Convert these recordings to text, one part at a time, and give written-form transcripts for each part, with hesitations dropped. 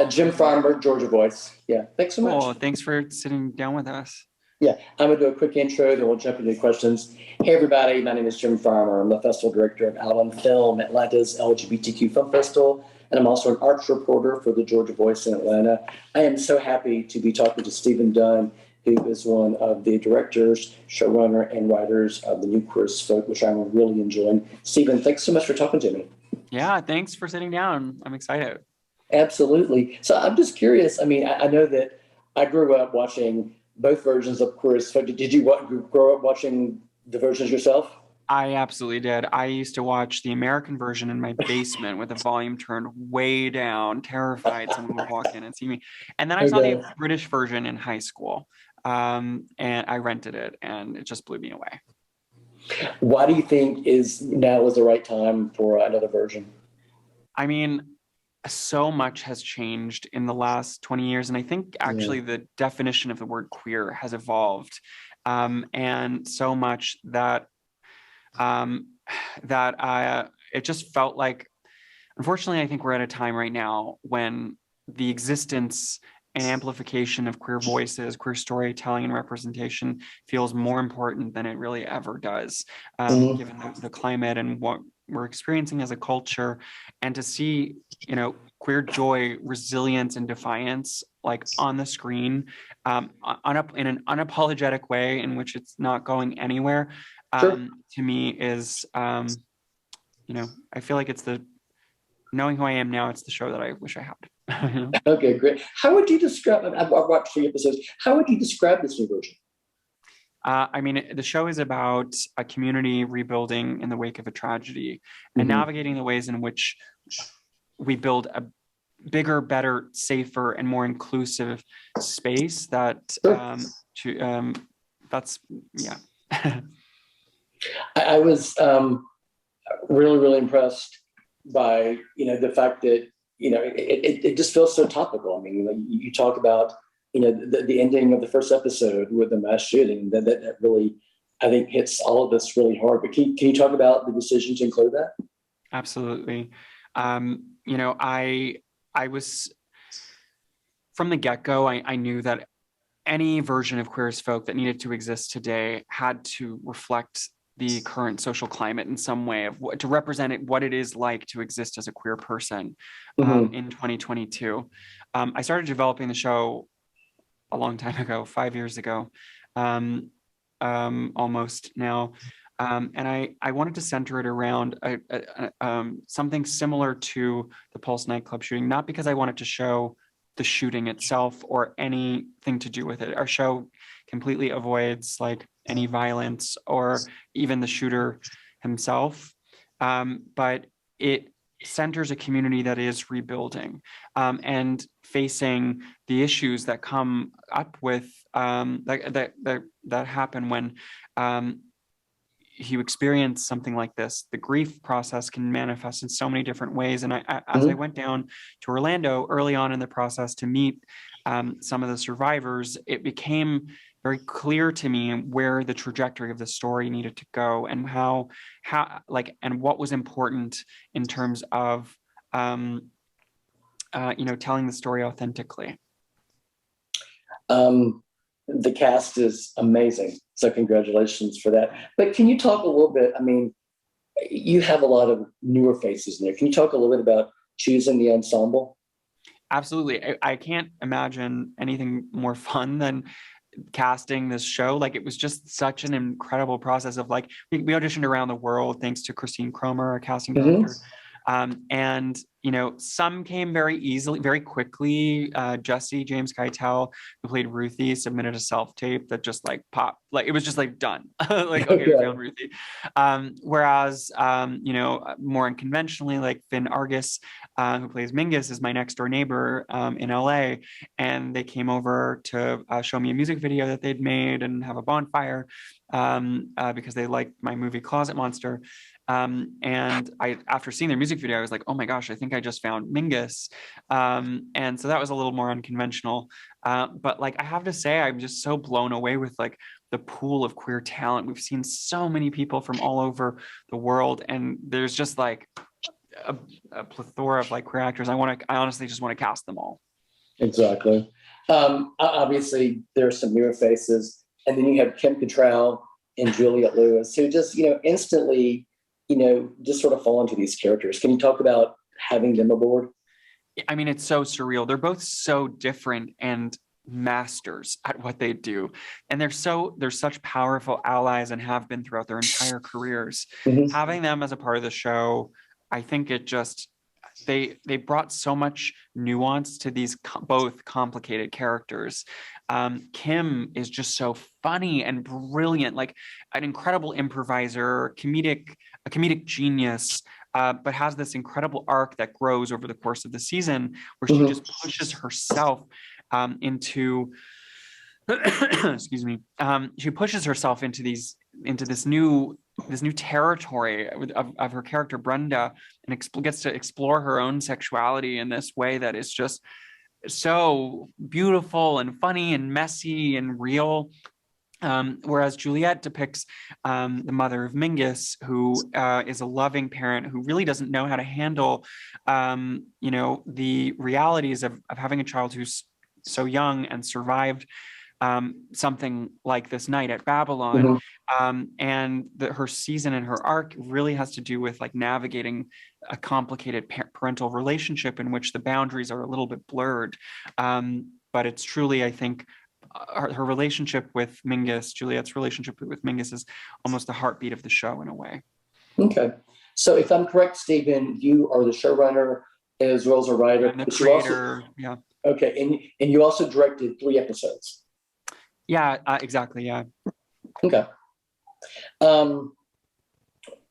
Jim Farmer, Georgia Voice. Yeah, thanks so much. Cool. Thanks for sitting down with us. Yeah, I'm gonna do a quick intro, then we'll jump into questions. Hey, everybody, my name is Jim Farmer. I'm the festival director of Alabama Film, Atlanta's LGBTQ Film Festival, and I'm also an arts reporter for the Georgia Voice in Atlanta. I am so happy to be talking to Stephen Dunn, who is one of the directors, showrunner, and writers of the new Queer as Folk, which I'm really enjoying. Stephen, thanks so much for talking to me. Yeah, thanks for sitting down. I'm excited. Absolutely. So I'm just curious. I mean, I know that I grew up watching both versions of Queer as Folk. Did you grow up watching the versions yourself? I absolutely did. I used to watch the American version in my basement with the volume turned way down, terrified someone would walk in and see me. And then I saw the Okay. British version in high school, and I rented it, and it just blew me away. Why do you think is now is the right time for another version? I mean, so much has changed in the last 20 years, and I think Yeah. actually the definition of the word queer has evolved, and so much that um, it just felt like, unfortunately, I think we're at a time right now when the existence and amplification of queer voices, queer storytelling, and representation feels more important than it really ever does, Mhm. given the climate and what we're experiencing as a culture. And to see, queer joy, resilience, and defiance like on the screen, in an unapologetic way in which it's not going anywhere, Sure. to me is, I feel like it's the knowing who I am now, it's the show that I wish I had. Okay, great. How would you describe? I've watched 3 episodes. How would you describe this new version? I mean, the show is about a community rebuilding in the wake of a tragedy and Mhm. navigating the ways in which we build a bigger, better, safer, and more inclusive space that Sure. to that's yeah. I was really, really impressed by the fact that it just feels so topical. I mean, like you talk about the ending of the first episode with the mass shooting that really I think hits all of us really hard. But can you talk about the decision to include that? Absolutely. I was from the get-go, I knew that any version of Queer as Folk that needed to exist today had to reflect the current social climate in some way, to represent what it is like to exist as a queer person Hmm. in 2022. I started developing the show a long time ago, 5 years ago, um, almost now. And I wanted to center it around something similar to the Pulse nightclub shooting, not because I wanted to show the shooting itself or anything to do with it. Our show completely avoids like any violence or even the shooter himself. But it centers a community that is rebuilding, and facing the issues that come up with, that happen when you experience something like this. The grief process can manifest in so many different ways. And as I Hmm. went down to Orlando early on in the process to meet some of the survivors, it became very clear to me where the trajectory of the story needed to go, and and what was important in terms of telling the story authentically. Um, the cast is amazing, so congratulations for that. But can you talk a little bit? I mean, you have a lot of newer faces in there. Can you talk a little bit about choosing the ensemble? Absolutely. I can't imagine anything more fun than casting this show. Like, it was just such an incredible process of like, we auditioned around the world thanks to Christine Cromer, our casting Hmm. director. And some came very easily, very quickly. Jesse James Keitel, who played Ruthie, submitted a self-tape that just like popped, like it was just like done. Like, okay, we Okay. found Ruthie. Whereas more unconventionally, like Finn Argus, who plays Mingus, is my next door neighbor in LA, and they came over to show me a music video that they'd made and have a bonfire, because they liked my movie Closet Monster. And after seeing their music video, I was like, oh my gosh, I think I just found Mingus. And so that was a little more unconventional. But like, I have to say, I'm just so blown away with like the pool of queer talent. We've seen so many people from all over the world, and there's just like a plethora of like queer actors. I honestly just want to cast them all. Exactly. Obviously, there are some newer faces, and then you have Kim Cattrall and Juliette Lewis, who just, instantly, just sort of fall into these characters. Can you talk about having them aboard? I mean, it's so surreal. They're both so different and masters at what they do. And they're such powerful allies and have been throughout their entire careers. Mhm. Having them as a part of the show, I think it just they brought so much nuance to these both complicated characters. Kim is just so funny and brilliant, like an incredible improviser, a comedic genius, but has this incredible arc that grows over the course of the season, where she just pushes herself into excuse me, she pushes herself into this new territory of her character Brenda, and gets to explore her own sexuality in this way that is just so beautiful and funny and messy and real. Whereas Juliette depicts the mother of Mingus, who is a loving parent who really doesn't know how to handle, the realities of having a child who's so young and survived something like this night at Babylon. And her season and her arc really has to do with like navigating a complicated parental relationship in which the boundaries are a little bit blurred. But it's truly, I think, her relationship with Mingus, Juliette's relationship with Mingus, is almost the heartbeat of the show in a way. Okay. So if I'm correct, Stephen, you are the showrunner as well as a writer. And the creator, yeah. Okay. And you also directed 3 episodes. Yeah, exactly. Yeah. Okay. I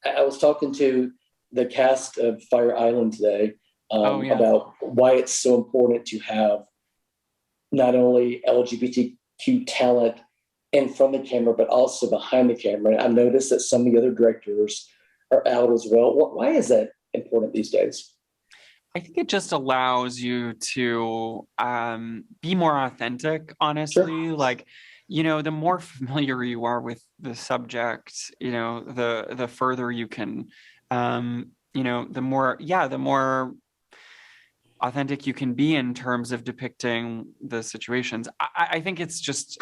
was talking to the cast of Fire Island today about why it's so important to have not only LGBTQ talent in front of the camera, but also behind the camera. And I noticed that some of the other directors are out as well. Why is that important these days? I think it just allows you to be more authentic, honestly. Sure. Like, the more familiar you are with the subject, the further you can, the more authentic you can be in terms of depicting the situations. I think it's just,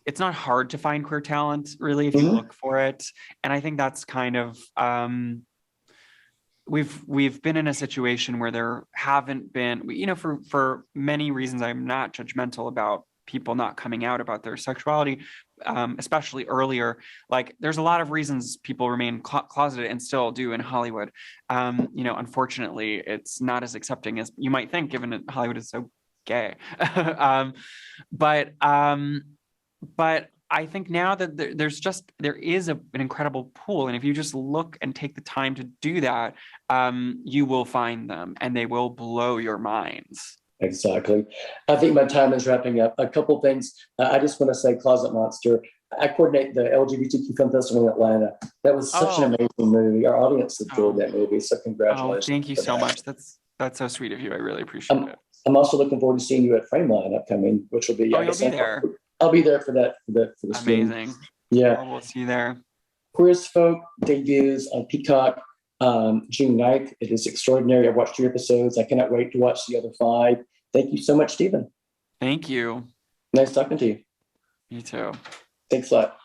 it's not hard to find queer talent, really, if you look for it. And I think that's kind of, we've been in a situation where there haven't been, for many reasons. I'm not judgmental about people not coming out about their sexuality, especially earlier. Like, there's a lot of reasons people remain closeted and still do in Hollywood. Unfortunately, it's not as accepting as you might think, given that Hollywood is so gay. But I think now that there is an incredible pool, and if you just look and take the time to do that, you will find them, and they will blow your minds. Exactly. I think my time is wrapping up. A couple things. I just want to say, Closet Monster. I coordinate the LGBTQ Film Festival in Atlanta. That was such an amazing movie. Our audience enjoyed that movie, so congratulations. Thank you so much. That's so sweet of you. I really appreciate it. I'm also looking forward to seeing you at Frameline upcoming, which will be. You'll be there. I'll be there for that. For the amazing. Yeah, we'll see you there. Queer as Folk debuts on Peacock June 9th. It is extraordinary. I've watched 3 episodes. I cannot wait to watch the other 5. Thank you so much, Stephen. Thank you. Nice talking to you. You too. Thanks a lot.